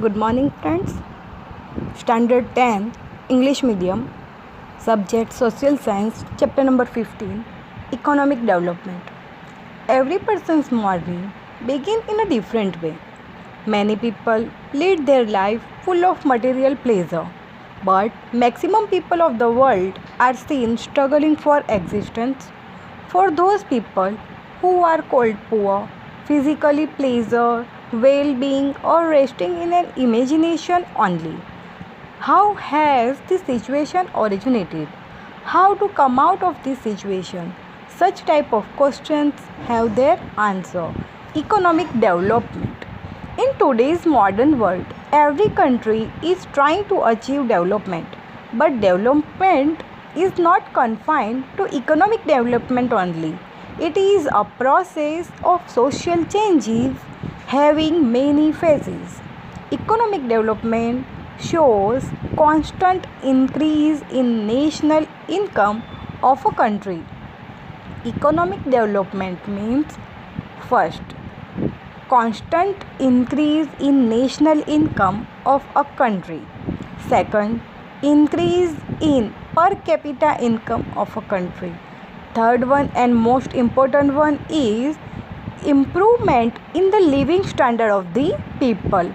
Good morning, friends. Standard 10, English Medium, Subject Social Science, Chapter number 15, Economic Development. Every person's morning begins in a different way. Many people lead their life full of material pleasure, but maximum people of the world are seen struggling for existence. For those people who are called poor, physically pleasure, well-being or resting in an imagination only. How has this situation originated? How to come out of this situation? Such type of questions have their answer. Economic development. In today's modern world, every country is trying to achieve development, but development is not confined to economic development only. It is a process of social changes having many phases. Economic development shows constant increase in national income of a country. Economic development means first, constant increase in national income of a country. Second, increase in per capita income of a country. Third one and most important one is improvement in the living standard of the people.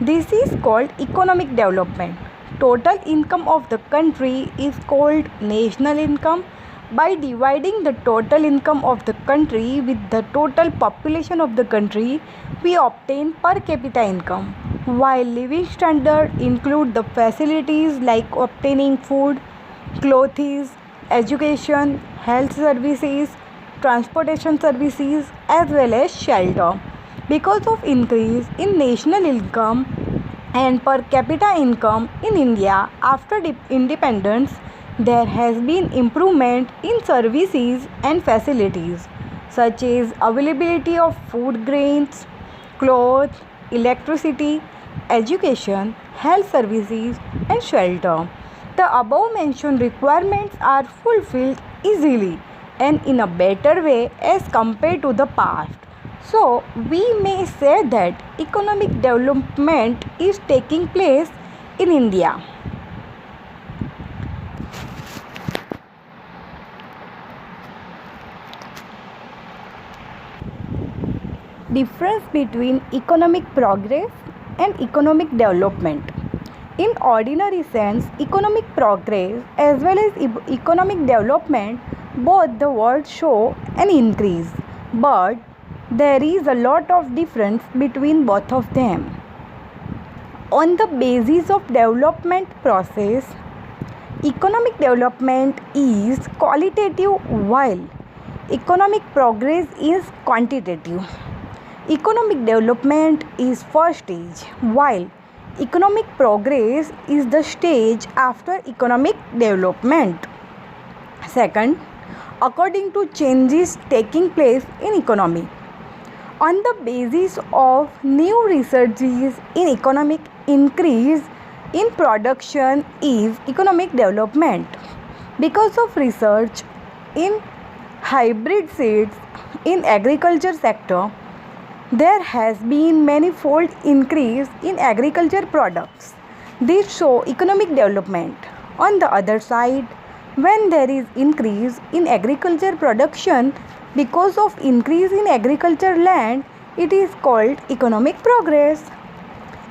This is called economic development. Total income of the country is called national income. By dividing the total income of the country with the total population of the country, we obtain per capita income. While living standard include the facilities like obtaining food, clothes, education, health services, transportation services as well as shelter. Because of increase in national income and per capita income in India after independence, there has been improvement in services and facilities such as availability of food grains, clothes, electricity, education, health services and shelter. The above mentioned requirements are fulfilled easily and in a better way as compared to the past. So, we may say that economic development is taking place in India. Difference between economic progress and economic development. In ordinary sense, economic progress as well as economic development, both the words show an increase, but there is a lot of difference between both of them. On the basis of development process, economic development is qualitative while economic progress is quantitative. Economic development is first stage while economic progress is the stage after economic development. Second, according to changes taking place in economy. On the basis of new researches in economic increase in production is economic development. Because of research in hybrid seeds in agriculture sector, there has been manifold increase in agriculture products. These show economic development. On the other side, when there is increase in agriculture production because of increase in agriculture land, it is called economic progress.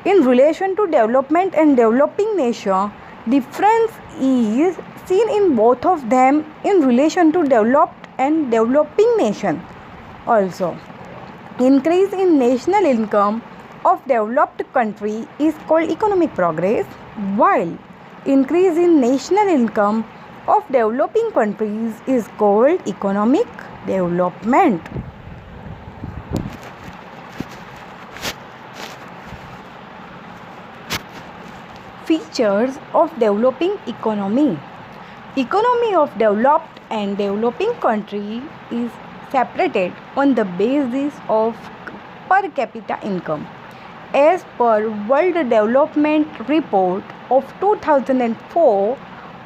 In relation to development and developing nation, difference is seen in both of them in relation to developed and developing nation also. Increase in national income of developed country is called economic progress, while increase in national income of developing countries is called economic development. Features of developing economy. Economy of developed and developing country is separated on the basis of per capita income. As per World Development Report of 2004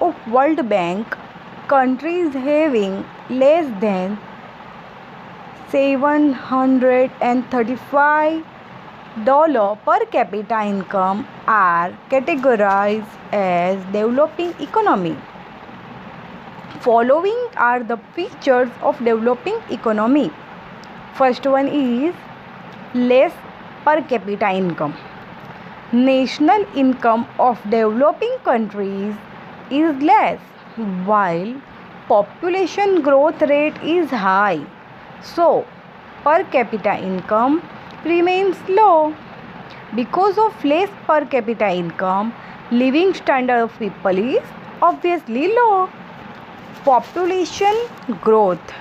of World Bank, countries having less than 735 dollar per capita income are categorized as developing economy. Following are the features of developing economy. First one is less per capita income. National income of developing countries is less while population growth rate is high. So, per capita income remains low. Because of less per capita income, living standard of people is obviously low. Population growth.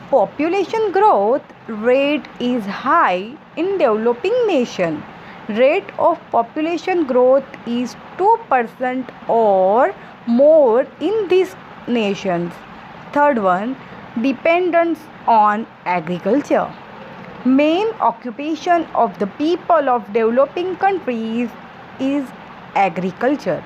Population growth rate is high in developing nation. Rate of population growth is 2% or more in these nations. Third one, dependence on agriculture. Main occupation of the people of developing countries is agriculture.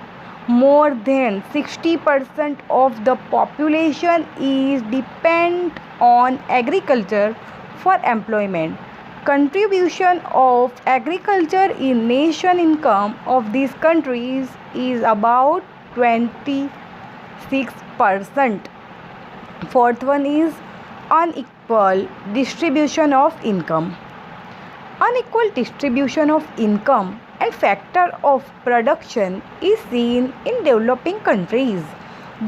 More than 60% of the population is dependent on agriculture for employment. Contribution of agriculture in nation income of these countries is about 26%. Fourth one is unequal distribution of income. Unequal distribution of income and factor of production is seen in developing countries.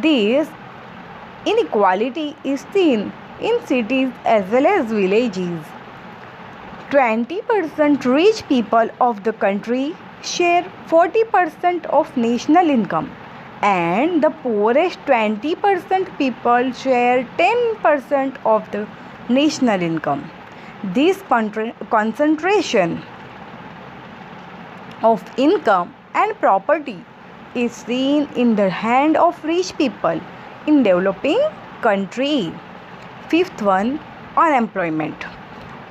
This inequality is seen in cities as well as villages. 20% rich people of the country share 40% of national income, and the poorest 20% people share 10% of the national income. This concentration of income and property is seen in the hand of rich people in developing country. Fifth one, unemployment.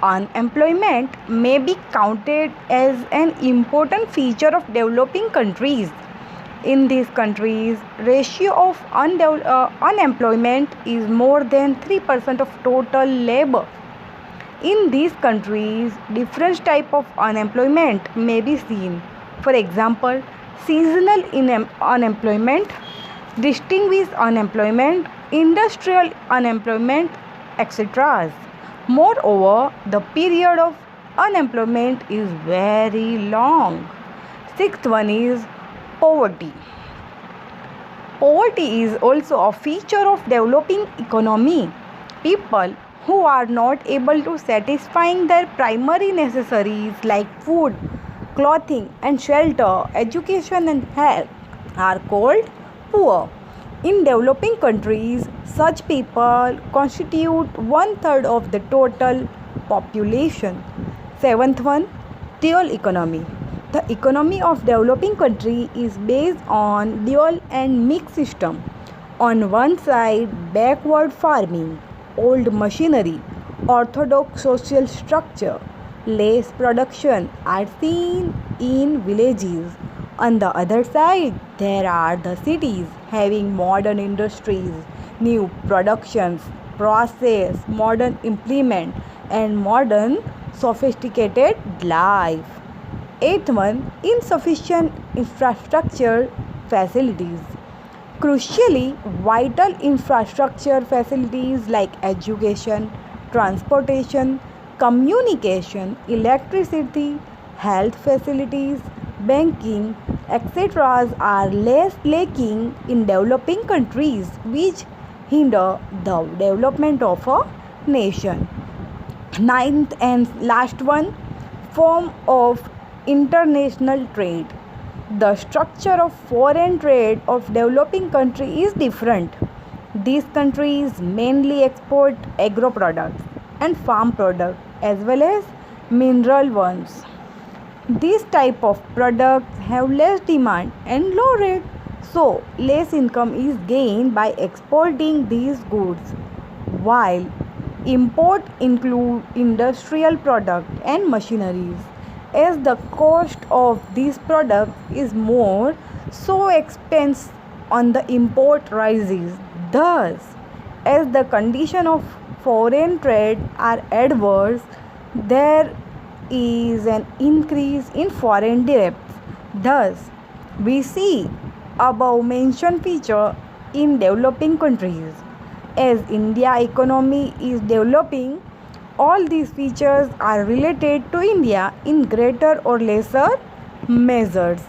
Unemployment may be counted as an important feature of developing countries. In these countries, ratio of unemployment is more than 3% of total labor. In these countries, different type of unemployment may be seen. For example, seasonal unemployment, distinguished unemployment, industrial unemployment, etc. Moreover, the period of unemployment is very long. Sixth one is poverty. Poverty is also a feature of developing economy. People who are not able to satisfying their primary necessities like food, clothing and shelter, education and health are called poor. In developing countries, such people constitute one-third of the total population. Seventh one, dual economy. The economy of developing country is based on dual and mixed system. On one side, backward farming, old machinery, orthodox social structure, less production are seen in villages. On the other side, there are the cities having modern industries, new productions, process, modern implement, and modern sophisticated life. Eighth one, insufficient infrastructure facilities. Crucially, vital infrastructure facilities like education, transportation, communication, electricity, health facilities, banking, etc. are less lacking in developing countries, which hinder the development of a nation. Ninth and last one, form of international trade. The structure of foreign trade of developing country is different. These countries mainly export agro products and farm products as well as mineral ones. These type of products have less demand and low rate, so less income is gained by exporting these goods, while import include industrial products and machineries. As the cost of these products is more, so expense on the import rises. Thus, as the condition of foreign trade are adverse, there is an increase in foreign direct. Thus, we see above mentioned feature in developing countries. As India economy is developing, all these features are related to India in greater or lesser measures.